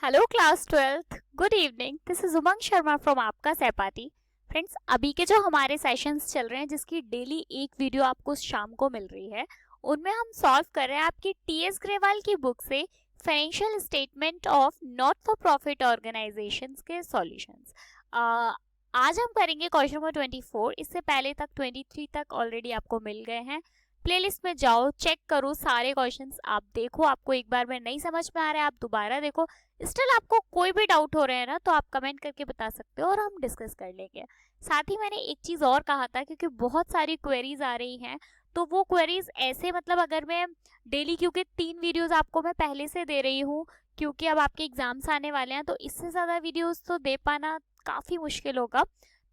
Hello class 12th, good evening. This is Umang Sharma from आपका सहपाठी। Friends, अभी के जो हमारे सेशंस चल रहे हैं जिसकी डेली एक वीडियो आपको शाम को मिल रही है, उनमें हम सॉल्व कर रहे हैं आपकी टीएस ग्रेवाल की बुक से financial statement of not for profit organisations के सॉल्यूशंस। आज हम करेंगे क्वेश्चन नंबर 24। इससे पहले तक 23 तक ऑलरेडी आपको मिल गए हैं। प्लेलिस्ट में जाओ, चेक करो सारे क्वेश्चंस, आप देखो। आपको एक बार में नहीं समझ में आ रहा है, आप दोबारा देखो। स्टिल आपको कोई भी डाउट हो रहे हैं ना, तो आप कमेंट करके बता सकते हो और हम डिस्कस कर लेंगे। साथ ही मैंने एक चीज और कहा था, क्योंकि बहुत सारी क्वेरीज आ रही हैं, तो वो क्वेरीज ऐसे मतलब अगर मैं डेली, क्योंकि 3 वीडियोस आपको मैं पहले से दे रही हूँ, क्योंकि अब आपके एग्जाम्स आने वाले हैं, तो इससे ज्यादा वीडियोस तो दे पाना काफी मुश्किल होगा।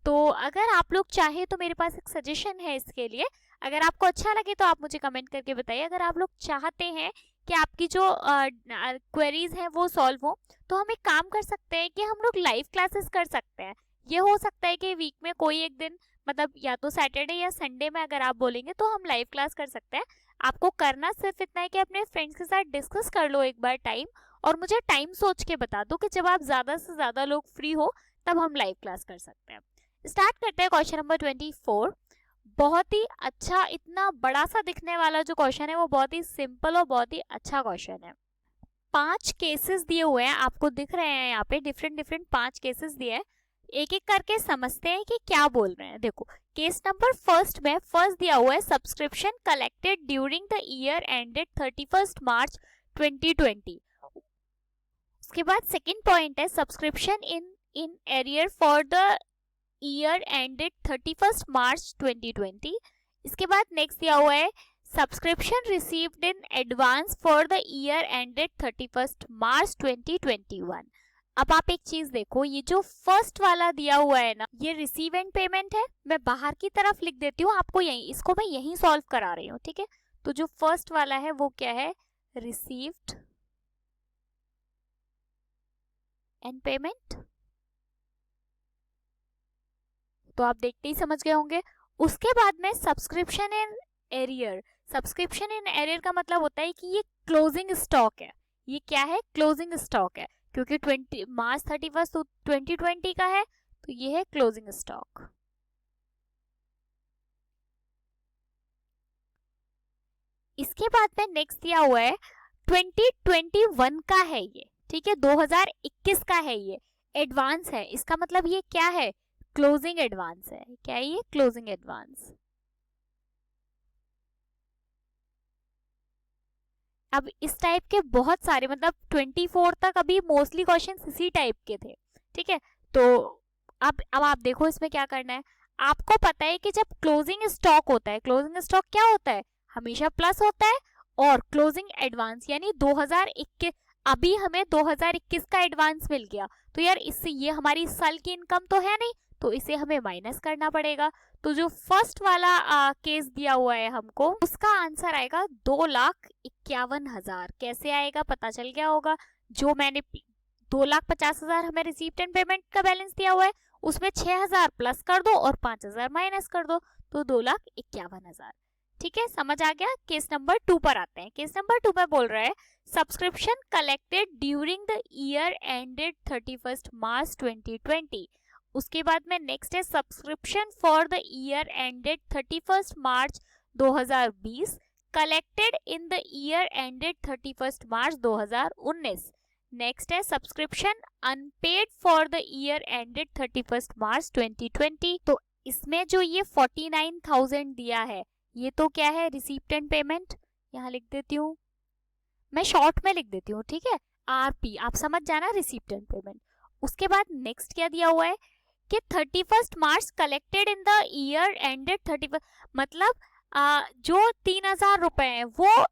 तो अगर आप लोग चाहे तो मेरे पास एक सजेशन है इसके लिए। अगर आपको अच्छा लगे तो आप मुझे कमेंट करके बताइए। अगर आप लोग चाहते हैं कि आपकी जो क्वेरीज हैं वो सॉल्व हो, तो हम एक काम कर सकते हैं कि हम लोग लाइव क्लासेस कर सकते हैं। ये हो सकता है कि वीक में कोई एक दिन, मतलब या तो सैटरडे या संडे में अगर आप बोलेंगे तो हम लाइव क्लास कर सकते हैं। आपको करना सिर्फ इतना है कि अपने फ्रेंड्स के साथ डिस्कस कर लो एक बार टाइम, और मुझे टाइम सोच के बता दो कि जब आप ज्यादा से ज्यादा लोग फ्री हो तब हम लाइव क्लास कर सकते हैं। स्टार्ट करते हैं क्वेश्चन नंबर 24। बहुत ही अच्छा, इतना बड़ा सा दिखने वाला जो क्वेश्चन है वो बहुत ही सिंपल और बहुत ही अच्छा क्वेश्चन है। 5 केसेस दिए हुए हैं, आपको दिख रहे हैं यहाँ पे डिफरेंट 5 केसेस दिए हैं। एक एक करके समझते हैं कि क्या बोल रहे हैं। देखो, केस नंबर फर्स्ट में फर्स्ट दिया हुआ है subscription collected during the year ended 31 March 2020। उसके बाद सेकंड पॉइंट है subscription in arrear for the year ended 31 March 2020। इसके बाद नेक्स्ट दिया हुआ है subscription received in advance for the year ended 31 मार्च 2021। अब आप एक चीज देखो, ये जो फर्स्ट वाला दिया हुआ है ना, ये रिसीव एंड पेमेंट है। मैं बाहर की तरफ लिख देती हूँ आपको, यही इसको मैं यही सॉल्व करा रही हूँ, ठीक है। तो जो फर्स्ट वाला है वो क्या है, रिसीव्ड एंड पेमेंट। तो आप देखते ही समझ गए होंगे। उसके बाद में subscription in arrear. Subscription in arrear का मतलब होता है कि ये क्लोजिंग स्टॉक है। ये क्या है, क्लोजिंग स्टॉक है, क्योंकि 20 मार्च 31 2020 का है, तो ये है क्लोजिंग स्टॉक। इसके बाद में नेक्स्ट दिया हुआ है 2021 का है ये, ठीक है, 2021 का है ये, एडवांस है। इसका मतलब ये क्या है, क्लोजिंग एडवांस है। क्या है ये, क्लोजिंग एडवांस। अब इस टाइप के बहुत सारे, मतलब 24 तक अभी मोस्टली क्वेश्चन इसी टाइप के थे, ठीक है। तो अब आप देखो इसमें क्या करना है। आपको पता है कि जब क्लोजिंग स्टॉक होता है, क्लोजिंग स्टॉक क्या होता है, हमेशा प्लस होता है। और क्लोजिंग एडवांस यानी 2021, अभी हमें 2021 का एडवांस मिल गया, तो यार इससे ये हमारी इस साल की इनकम तो है नहीं, तो इसे हमें माइनस करना पड़ेगा। तो जो फर्स्ट वाला केस दिया हुआ है हमको, उसका आंसर आएगा 2,51,000। कैसे आएगा पता चल गया होगा। जो मैंने 2,50,000 हमें रिसीप्ट एंड पेमेंट का बैलेंस दिया हुआ है, उसमें 6,000 प्लस कर दो और 5,000 माइनस कर दो, तो 2,51,000। ठीक है, समझ आ गया। केस नंबर 2 पर आते हैं। केस नंबर 2 में बोल रहा है subscription collected during the year ended 31 March 2020। उसके बाद में नेक्स्ट है subscription for the year ended 31 March 2020 collected in the year ended 31 March 2019। Next है subscription unpaid for the year ended 31 March 2020। तो इसमें जो ये 49,000 दिया है, ये तो क्या है, रिसीप्ट एंड पेमेंट। यहाँ लिख देती हूँ, मैं शॉर्ट में लिख देती हूँ, ठीक है, आरपी, आप समझ जाना, रिसीप्ट एंड पेमेंट। उसके बाद नेक्स्ट क्या दिया हुआ है कि 31 March collected in the year ended 31, मतलब जो 3,000 रुपए हैं वो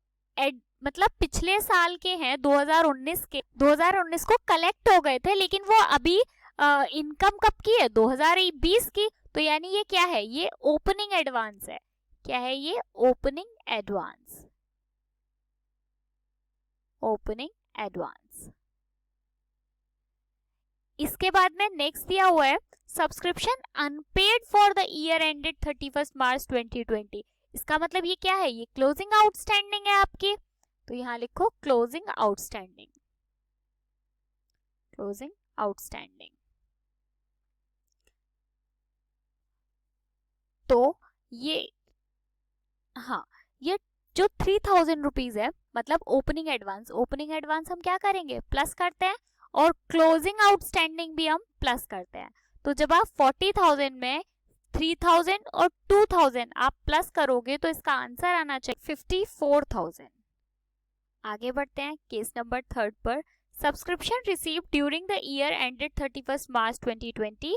मतलब पिछले साल के हैं, 2019 के, 2019 को कलेक्ट हो गए थे, लेकिन वो अभी इनकम कब की है, 2020 की। तो यानी ये क्या है, ये ओपनिंग एडवांस है। क्या है ये, ओपनिंग एडवांस, ओपनिंग एडवांस। इसके बाद में नेक्स्ट दिया हुआ है subscription unpaid for the year ended 31 March 2020। इसका मतलब ये क्या है, ये क्लोजिंग आउटस्टैंडिंग है आपकी, तो यहां लिखो क्लोजिंग आउटस्टैंडिंग। Closing outstanding. तो ये ये जो 3000 रुपीज है मतलब ओपनिंग एडवांस हम क्या करेंगे, प्लस करते हैं, और क्लोजिंग आउटस्टैंडिंग भी हम प्लस करते हैं। तो जब आप 40,000 में 3000 और 2000 आप प्लस करोगे तो इसका आंसर आना चाहिए 54,000। आगे बढ़ते हैं केस नंबर 3 पर। Subscription received during the year ended 31 March 2020।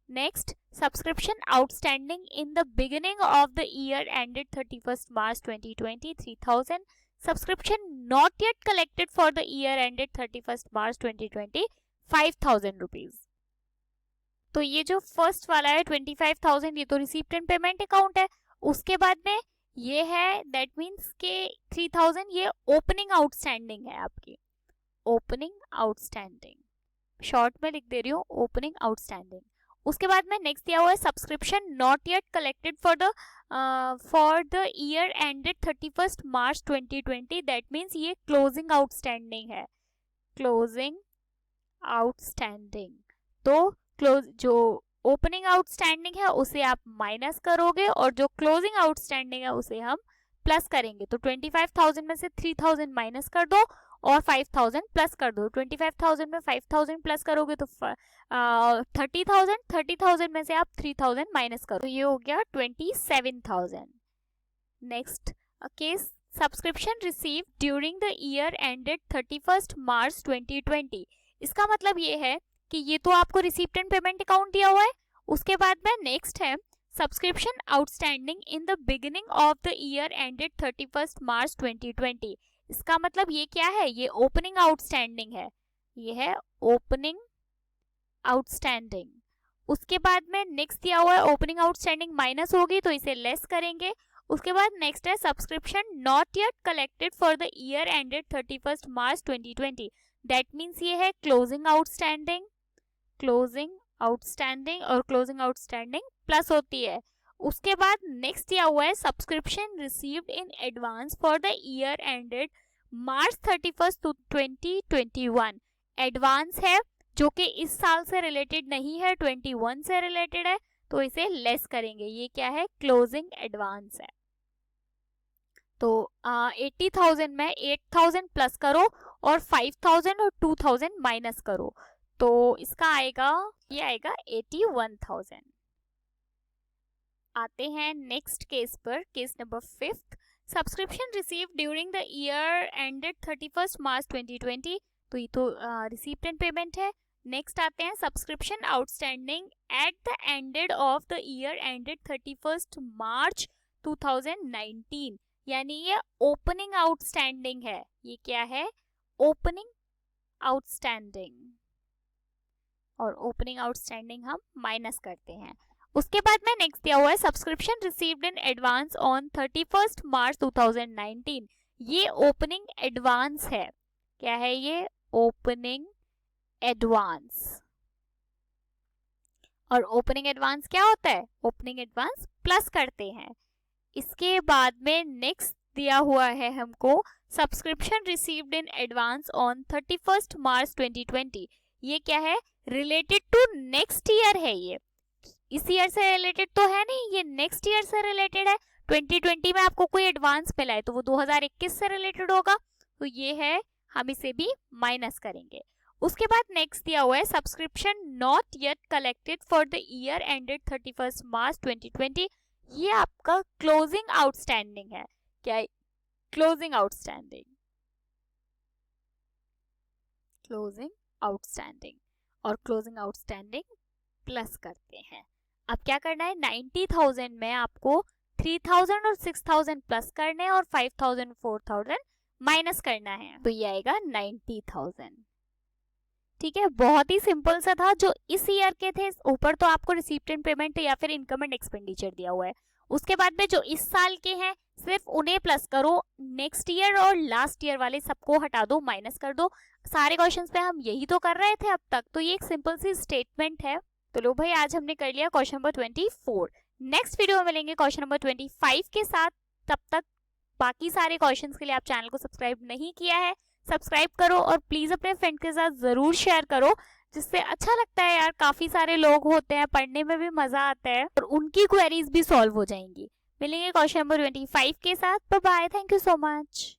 Next, subscription outstanding in the beginning of the year ended 31st March 2020, 3,000. Subscription not yet collected for the year ended 31st March 2020, 5,000 rupees. तो ये जो first वाला है 25,000 ये तो receipt and payment account है। उसके बाद में ये है दैट मीन्स के 3,000 ये ओपनिंग आउटस्टैंडिंग है आपकी, ओपनिंग आउटस्टैंडिंग शॉर्ट में लिख दे रही हूँ, ओपनिंग आउटस्टैंडिंग। उसके बाद में नेक्स्ट दिया हुआ है subscription not yet collected for the year ended 31st March 2020, that means ये क्लोजिंग आउटस्टैंडिंग है, क्लोजिंग आउटस्टैंडिंग। तो जो ओपनिंग आउटस्टैंडिंग है उसे आप माइनस करोगे और जो क्लोजिंग आउटस्टैंडिंग है उसे हम प्लस करेंगे। तो 25,000 में से 3,000 माइनस कर दो और 5,000 प्लस कर दो। 25,000 में 5,000 प्लस करोगे तो 30,000 में से आप 3,000 माइनस करो, तो ये हो गया 27,000। Next case subscription receive during the year ended 31st मार्च 2020। इसका मतलब ये है कि ये तो आपको रिसीप्ट एंड पेमेंट अकाउंट दिया हुआ है। उसके बाद में नेक्स्ट है subscription outstanding in the beginning of the year ended 31st मार्च 2020। इसका मतलब ये क्या है, ये ओपनिंग आउटस्टैंडिंग है, ये है ओपनिंग आउटस्टैंडिंग। उसके बाद में नेक्स्ट दिया हुआ है ओपनिंग आउटस्टैंडिंग माइनस होगी तो इसे लेस करेंगे। उसके बाद नेक्स्ट है subscription not yet collected for the year ended 31st March 2020, that means ये है क्लोजिंग आउटस्टैंडिंग, क्लोजिंग आउटस्टैंडिंग, और क्लोजिंग आउटस्टैंडिंग प्लस होती है। उसके बाद नेक्स्ट दिया हुआ है subscription received in advance for the year ended March 31st 2021। Advance है जो कि इस साल से रिलेटेड नहीं है, 21 से रिलेटेड है, तो इसे लेस करेंगे। ये क्या है, क्लोजिंग एडवांस है। तो 80,000 में 8,000 प्लस करो और 5,000 और 2,000 माइनस करो, तो इसका आएगा, ये आएगा 81,000। आते हैं नेक्स्ट केस पर, case number 5। Subscription receive during the year ended 31st मार्च 2020, तो ये तो रिसीप्ट एंड पेमेंट है। नेक्स्ट आते हैं subscription outstanding at the ended of the year ended 31st मार्च 2019, यानी ये ओपनिंग आउटस्टैंडिंग है। ये क्या है, ओपनिंग आउटस्टैंडिंग, और ओपनिंग आउटस्टैंडिंग हम माइनस करते हैं। उसके बाद में नेक्स्ट दिया हुआ है subscription received in advance on 31st मार्च 2019। ये ओपनिंग एडवांस है, क्या है ये, ओपनिंग एडवांस। और ओपनिंग एडवांस क्या होता है, ओपनिंग एडवांस प्लस करते हैं। इसके बाद में नेक्स्ट दिया हुआ है हमको subscription received in advance on 31st मार्च 2020। ये क्या है, रिलेटेड टू नेक्स्ट ईयर है, ये इस ईयर से रिलेटेड तो है नहीं, ये नेक्स्ट ईयर से रिलेटेड है। 2020 में आपको कोई एडवांस मिला है तो वो 2021 से रिलेटेड होगा, तो ये है, हम इसे भी माइनस करेंगे। उसके बाद नेक्स्ट दिया हुआ है subscription not yet collected for the year ended 31st मार्च 2020। ये आपका क्लोजिंग आउटस्टैंडिंग है, क्या है, क्लोजिंग आउटस्टैंडिंग, क्लोजिंग आउटस्टैंडिंग, और क्लोजिंग आउटस्टैंडिंग प्लस करते हैं। अब क्या करना है, 90,000 में आपको 3,000 और 6,000 प्लस करने हैं और 5,000 4,000 माइनस करना है, तो ये आएगा 90,000। ठीक है, बहुत ही सिंपल सा था। जो इस ईयर के थे ऊपर तो आपको रिसीप्ट एंड पेमेंट या फिर इनकम एंड एक्सपेंडिचर दिया हुआ है। उसके बाद में जो इस साल के हैं सिर्फ उन्हें प्लस करो, नेक्स्ट ईयर और लास्ट ईयर वाले सबको हटा दो, माइनस कर दो। सारे क्वेश्चंस पे हम यही तो कर रहे थे अब तक, तो ये एक सिंपल सी स्टेटमेंट है। तो लो भाई, आज हमने कर लिया क्वेश्चन नंबर 24। नेक्स्ट वीडियो में मिलेंगे क्वेश्चन नंबर 25 के साथ। तब तक बाकी सारे क्वेश्चंस के लिए आप चैनल को सब्सक्राइब नहीं किया है, सब्सक्राइब करो और प्लीज अपने फ्रेंड के साथ जरूर शेयर करो, जिससे अच्छा लगता है यार। काफी सारे लोग होते हैं, पढ़ने में भी मजा आता है और उनकी क्वेरीज भी सॉल्व हो जाएंगी। मिलेंगे क्वेश्चन नंबर 25 के साथ। Bye bye, thank you so much.